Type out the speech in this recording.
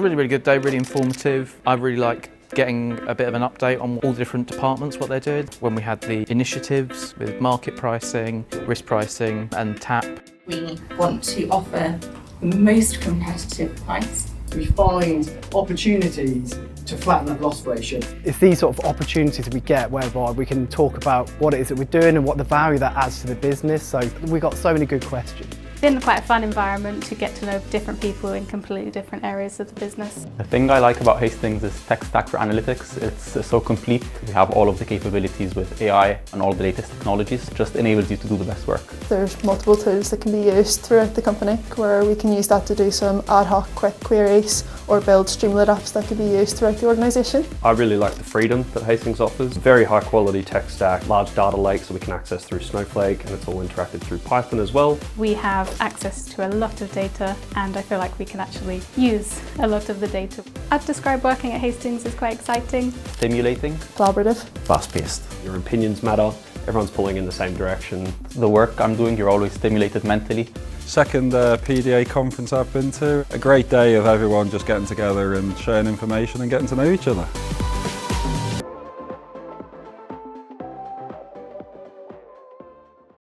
really, really good day, really informative. I really like getting a bit of an update on all the different departments, what they're doing. When we had the initiatives with market pricing, risk pricing and TAP. We want to offer the most competitive price. We find opportunities to flatten that loss ratio. It's these sort of opportunities we get whereby we can talk about what it is that we're doing and what the value that adds to the business. So we've got so many good questions. It's been quite a fun environment to get to know different people in completely different areas of the business. The thing I like about Hastings is tech stack for analytics. It's so complete. We have all of the capabilities with AI and all the latest technologies. Just enables you to do the best work. There's multiple tools that can be used throughout the company where we can use that to do some ad hoc quick queries or build Streamlit apps that can be used throughout the organisation. I really like the freedom that Hastings offers. Very high quality tech stack, large data lakes that we can access through Snowflake, and it's all interacted through Python as well. We have access to a lot of data and I feel like we can actually use a lot of the data. I'd describe working at Hastings as quite exciting. Stimulating. Collaborative. Fast-paced. Your opinions matter, everyone's pulling in the same direction. The work I'm doing, you're always stimulated mentally. Second PDA conference I've been to. A great day of everyone just getting together and sharing information and getting to know each other.